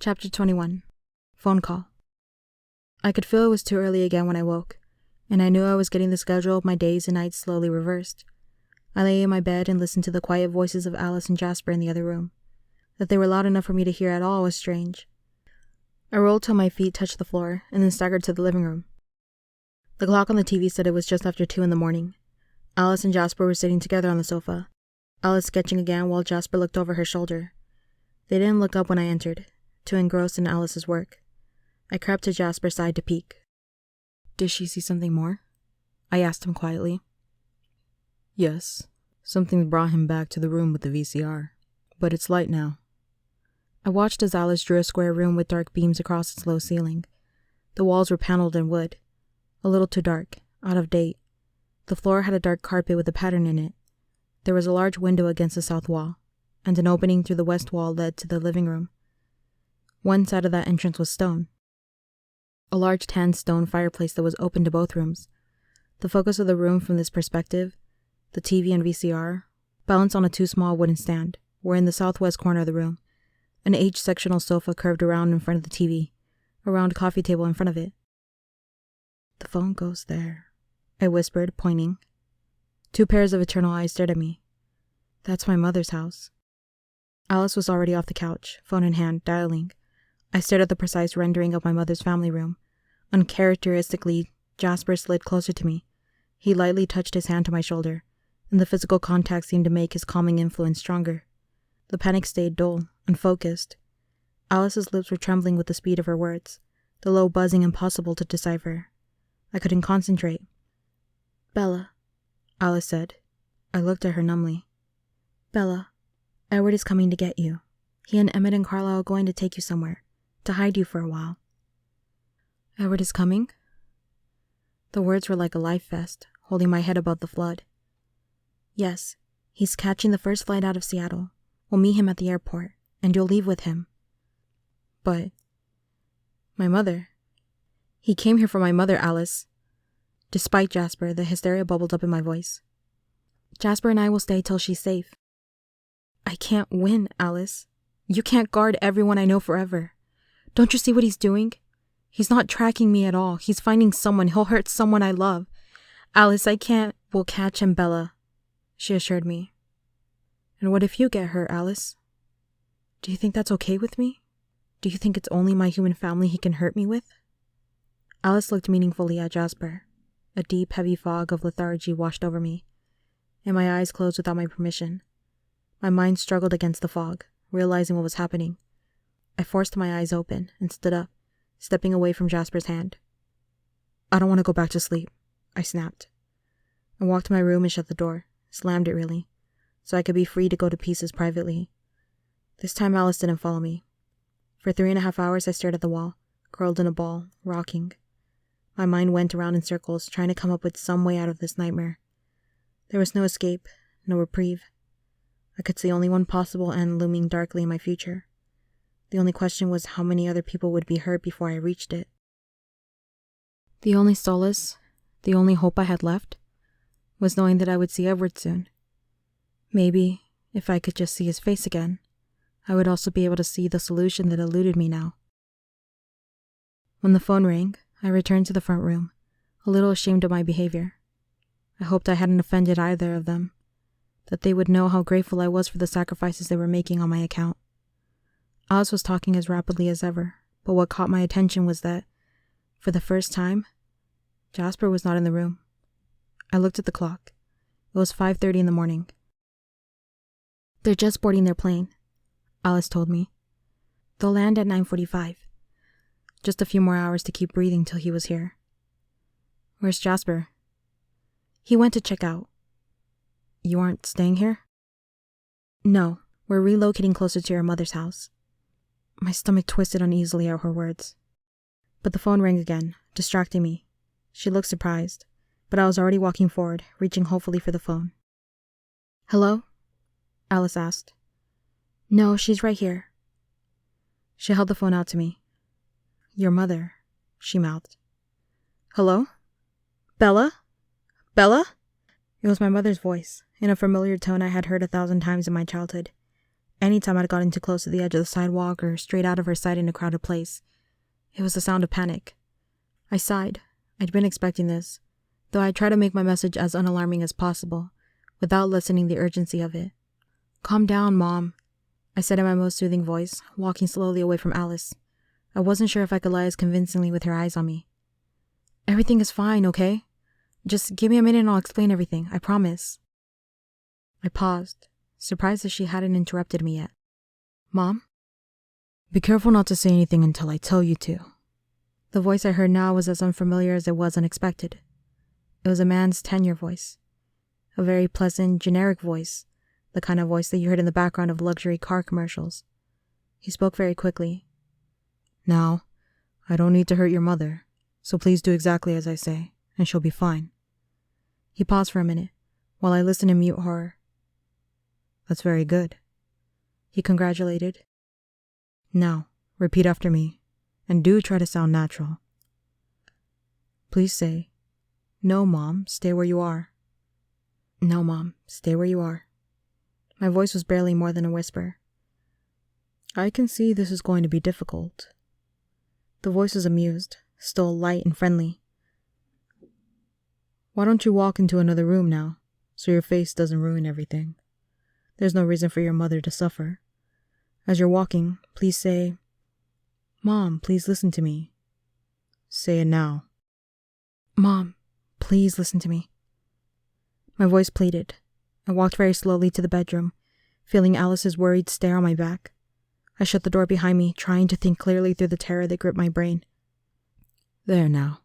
Chapter 21. Phone Call. I could feel it was too early again when I woke, and I knew I was getting the schedule of my days and nights slowly reversed. I lay in my bed and listened to the quiet voices of Alice and Jasper in the other room. That they were loud enough for me to hear at all was strange. I rolled till my feet touched the floor, and then staggered to the living room. The clock on the TV said it was just after 2 in the morning. Alice and Jasper were sitting together on the sofa, Alice sketching again while Jasper looked over her shoulder. They didn't look up when I entered, too engrossed in Alice's work. I crept to Jasper's side to peek. "Did she see something more?" I asked him quietly. "Yes, something brought him back to the room with the VCR, but it's light now." I watched as Alice drew a square room with dark beams across its low ceiling. The walls were paneled in wood, a little too dark, out of date. The floor had a dark carpet with a pattern in it. There was a large window against the south wall, and an opening through the west wall led to the living room. One side of that entrance was stone. A large tan stone fireplace that was open to both rooms. The focus of the room from this perspective, the TV and VCR, balanced on a too small wooden stand, were in the southwest corner of the room. An H-sectional sofa curved around in front of the TV, a round coffee table in front of it. "The phone goes there," I whispered, pointing. 2 pairs of eternal eyes stared at me. "That's my mother's house." Alice was already off the couch, phone in hand, dialing. I stared at the precise rendering of my mother's family room. Uncharacteristically, Jasper slid closer to me. He lightly touched his hand to my shoulder, and the physical contact seemed to make his calming influence stronger. The panic stayed dull, unfocused. Alice's lips were trembling with the speed of her words, the low buzzing impossible to decipher. I couldn't concentrate. "Bella," Alice said. I looked at her numbly. "Bella, Edward is coming to get you. He and Emmett and Carlisle are going to take you somewhere, to hide you for a while." "Edward is coming?" The words were like a life vest, holding my head above the flood. "Yes, he's catching the first flight out of Seattle. We'll meet him at the airport, and you'll leave with him." "But my mother." "He came here for my mother, Alice." Despite Jasper, the hysteria bubbled up in my voice. "Jasper and I will stay till she's safe." "I can't win, Alice. You can't guard everyone I know forever. Don't you see what he's doing? He's not tracking me at all. He's finding someone. He'll hurt someone I love. Alice, I can't." "We'll catch him, Bella," she assured me. "And what if you get hurt, Alice? Do you think that's okay with me? Do you think it's only my human family he can hurt me with?" Alice looked meaningfully at Jasper. A deep, heavy fog of lethargy washed over me, and my eyes closed without my permission. My mind struggled against the fog, realizing what was happening. I forced my eyes open and stood up, stepping away from Jasper's hand. "I don't want to go back to sleep," I snapped. I walked to my room and shut the door, slammed it really, so I could be free to go to pieces privately. This time Alice didn't follow me. For 3.5 hours I stared at the wall, curled in a ball, rocking. My mind went around in circles, trying to come up with some way out of this nightmare. There was no escape, no reprieve. I could see only one possible end looming darkly in my future. The only question was how many other people would be hurt before I reached it. The only solace, the only hope I had left, was knowing that I would see Edward soon. Maybe, if I could just see his face again, I would also be able to see the solution that eluded me now. When the phone rang, I returned to the front room, a little ashamed of my behavior. I hoped I hadn't offended either of them, that they would know how grateful I was for the sacrifices they were making on my account. Alice was talking as rapidly as ever, but what caught my attention was that, for the first time, Jasper was not in the room. I looked at the clock. It was 5:30 in the morning. "They're just boarding their plane," Alice told me. "They'll land at 9:45. Just a few more hours to keep breathing till he was here." "Where's Jasper?" "He went to check out." "You aren't staying here?" "No, we're relocating closer to your mother's house." My stomach twisted uneasily at her words. But the phone rang again, distracting me. She looked surprised, but I was already walking forward, reaching hopefully for the phone. "Hello?" Alice asked. "No, she's right here." She held the phone out to me. "Your mother," she mouthed. "Hello? Bella? Bella?" It was my mother's voice, in a familiar tone I had heard 1,000 times in my childhood. Anytime I'd gotten too close to the edge of the sidewalk or straight out of her sight in a crowded place, it was the sound of panic. I sighed. I'd been expecting this, though I tried to make my message as unalarming as possible, without lessening the urgency of it. "Calm down, Mom," I said in my most soothing voice, walking slowly away from Alice. I wasn't sure if I could lie as convincingly with her eyes on me. "Everything is fine, okay? Just give me a minute and I'll explain everything, I promise." I paused, surprised that she hadn't interrupted me yet. "Mom?" "Be careful not to say anything until I tell you to." The voice I heard now was as unfamiliar as it was unexpected. It was a man's tenor voice. A very pleasant, generic voice, the kind of voice that you heard in the background of luxury car commercials. He spoke very quickly. "Now, I don't need to hurt your mother, so please do exactly as I say, and she'll be fine." He paused for a minute, while I listened in mute horror. "That's very good," he congratulated. "Now, repeat after me, and do try to sound natural. Please say, 'No, Mom, stay where you are.'" "No, Mom, stay where you are." My voice was barely more than a whisper. "I can see this is going to be difficult." The voice was amused, still light and friendly. "Why don't you walk into another room now, so your face doesn't ruin everything? There's no reason for your mother to suffer. As you're walking, please say, 'Mom, please listen to me.' Say it now." "Mom, please listen to me." My voice pleaded. I walked very slowly to the bedroom, feeling Alice's worried stare on my back. I shut the door behind me, trying to think clearly through the terror that gripped my brain. "There now.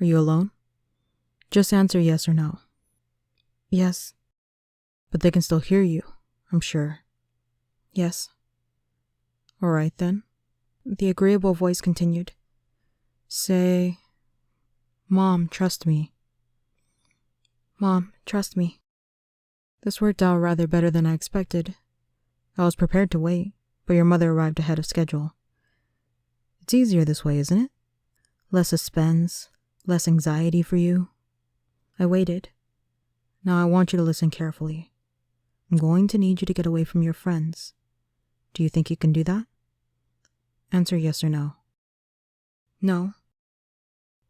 Are you alone? Just answer yes or no." "Yes." "But they can still hear you, I'm sure." "Yes." "All right then." The agreeable voice continued. "Say, 'Mom, trust me.'" "Mom, trust me." This worked out rather better than I expected. I was prepared to wait, but your mother arrived ahead of schedule. It's easier this way, isn't it? Less suspense, less anxiety for you. I waited. Now I want you to listen carefully. I'm going to need you to get away from your friends. Do you think you can do that? Answer yes or no. No.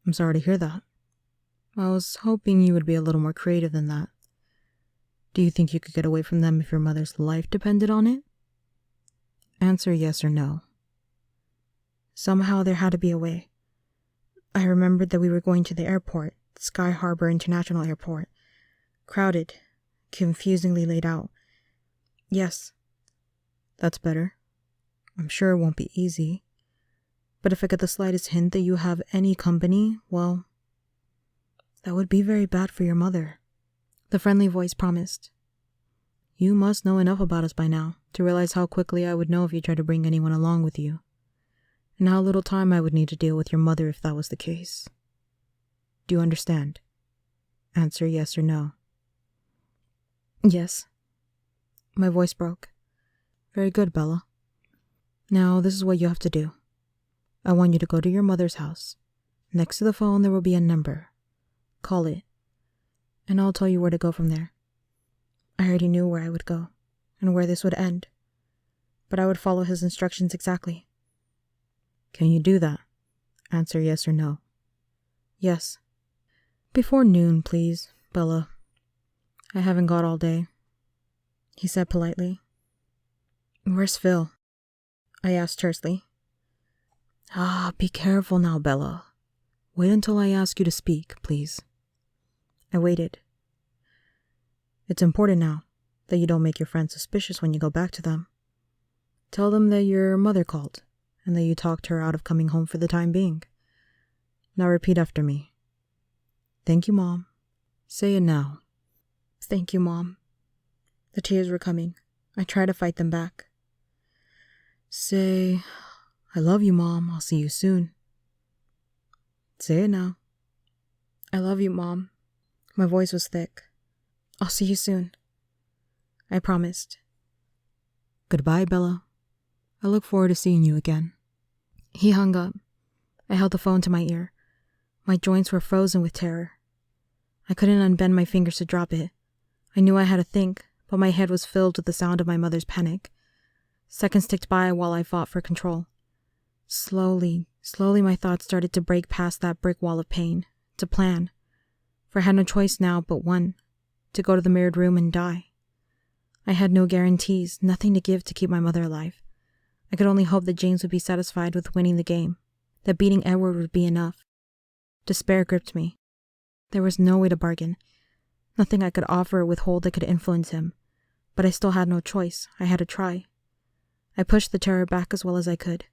I'm sorry to hear that. I was hoping you would be a little more creative than that. Do you think you could get away from them if your mother's life depended on it? Answer yes or no. Somehow there had to be a way. I remembered that we were going to the airport, Sky Harbor International Airport. Crowded, confusingly laid out. Yes. That's better. I'm sure it won't be easy. But if I get the slightest hint that you have any company, well, that would be very bad for your mother. The friendly voice promised. You must know enough about us by now to realize how quickly I would know if you tried to bring anyone along with you, and how little time I would need to deal with your mother if that was the case. Do you understand? Answer yes or no. Yes. My voice broke. Very good, Bella. Now, this is what you have to do. I want you to go to your mother's house. Next to the phone, there will be a number. Call it, and I'll tell you where to go from there. I already knew where I would go, and where this would end, but I would follow his instructions exactly. Can you do that? Answer yes or no. Yes. Before noon, please, Bella. I haven't got all day, he said politely. Where's Phil? I asked tersely. Be careful now, Bella. Wait until I ask you to speak, please. I waited. It's important now that you don't make your friends suspicious when you go back to them. Tell them that your mother called and that you talked her out of coming home for the time being. Now repeat after me. Thank you, Mom. Say it now. Thank you, Mom. The tears were coming. I tried to fight them back. Say, I love you, Mom. I'll see you soon. Say it now. I love you, Mom. My voice was thick. I'll see you soon. I promised. Goodbye, Bella. I look forward to seeing you again. He hung up. I held the phone to my ear. My joints were frozen with terror. I couldn't unbend my fingers to drop it. I knew I had to think, but my head was filled with the sound of my mother's panic. Seconds ticked by while I fought for control. Slowly my thoughts started to break past that brick wall of pain, to plan. For I had no choice now but one, to go to the mirrored room and die. I had no guarantees, nothing to give to keep my mother alive. I could only hope that James would be satisfied with winning the game, that beating Edward would be enough. Despair gripped me. There was no way to bargain. Nothing I could offer or withhold that could influence him. But I still had no choice. I had to try. I pushed the terror back as well as I could.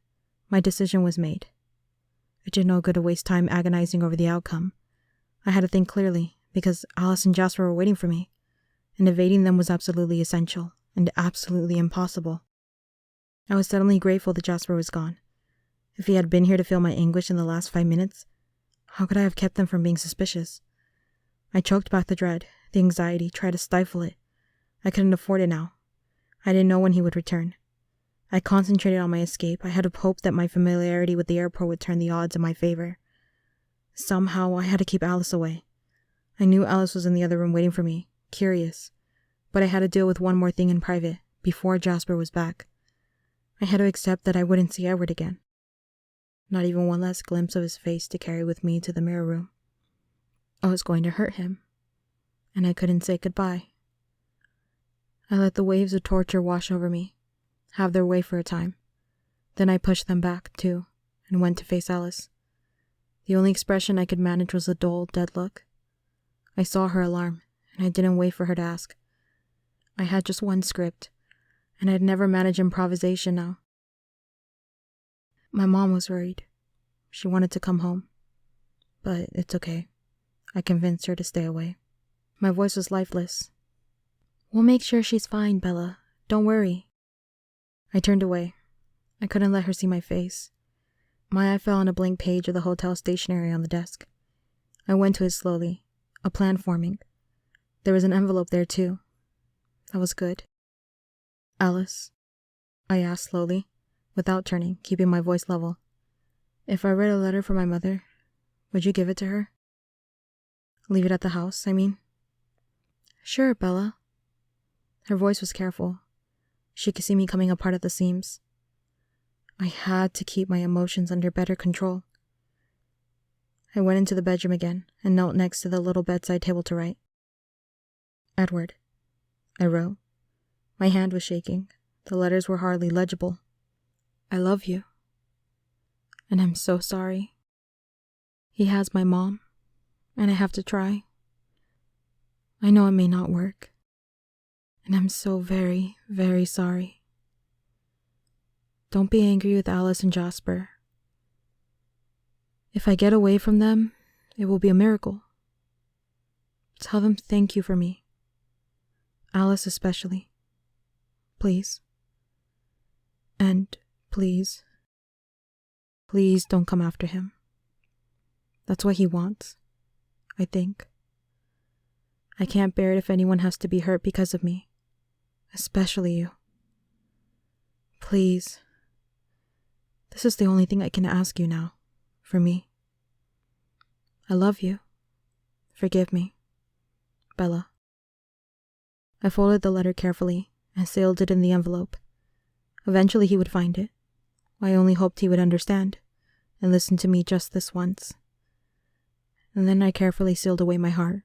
My decision was made. It did no good to waste time agonizing over the outcome. I had to think clearly, because Alice and Jasper were waiting for me, and evading them was absolutely essential, and absolutely impossible. I was suddenly grateful that Jasper was gone. If he had been here to feel my anguish in the last 5 minutes, how could I have kept them from being suspicious? I choked back the dread, the anxiety, tried to stifle it. I couldn't afford it now. I didn't know when he would return. I concentrated on my escape. I had hope that my familiarity with the airport would turn the odds in my favor. Somehow, I had to keep Alice away. I knew Alice was in the other room waiting for me, curious. But I had to deal with one more thing in private, before Jasper was back. I had to accept that I wouldn't see Edward again. Not even one last glimpse of his face to carry with me to the mirror room. I was going to hurt him, and I couldn't say goodbye. I let the waves of torture wash over me, have their way for a time. Then I pushed them back, too, and went to face Alice. The only expression I could manage was a dull, dead look. I saw her alarm, and I didn't wait for her to ask. I had just one script, and I'd never managed improvisation now. My mom was worried. She wanted to come home. But it's okay. I convinced her to stay away. My voice was lifeless. We'll make sure she's fine, Bella. Don't worry. I turned away. I couldn't let her see my face. My eye fell on a blank page of the hotel stationery on the desk. I went to it slowly, a plan forming. There was an envelope there, too. That was good. Alice, I asked slowly, without turning, keeping my voice level. If I read a letter from my mother, would you give it to her? Leave it at the house, I mean? Sure, Bella. Her voice was careful. She could see me coming apart at the seams. I had to keep my emotions under better control. I went into the bedroom again and knelt next to the little bedside table to write. Edward, I wrote. My hand was shaking. The letters were hardly legible. I love you. And I'm so sorry. He has my mom, and I have to try. I know it may not work. And I'm so very, very sorry. Don't be angry with Alice and Jasper. If I get away from them, it will be a miracle. Tell them thank you for me. Alice especially. Please. And please, please don't come after him. That's what he wants, I think. I can't bear it if anyone has to be hurt because of me. Especially you. Please. This is the only thing I can ask you now, for me. I love you. Forgive me. Bella. I folded the letter carefully and sealed it in the envelope. Eventually he would find it. I only hoped he would understand and listen to me just this once. And then I carefully sealed away my heart.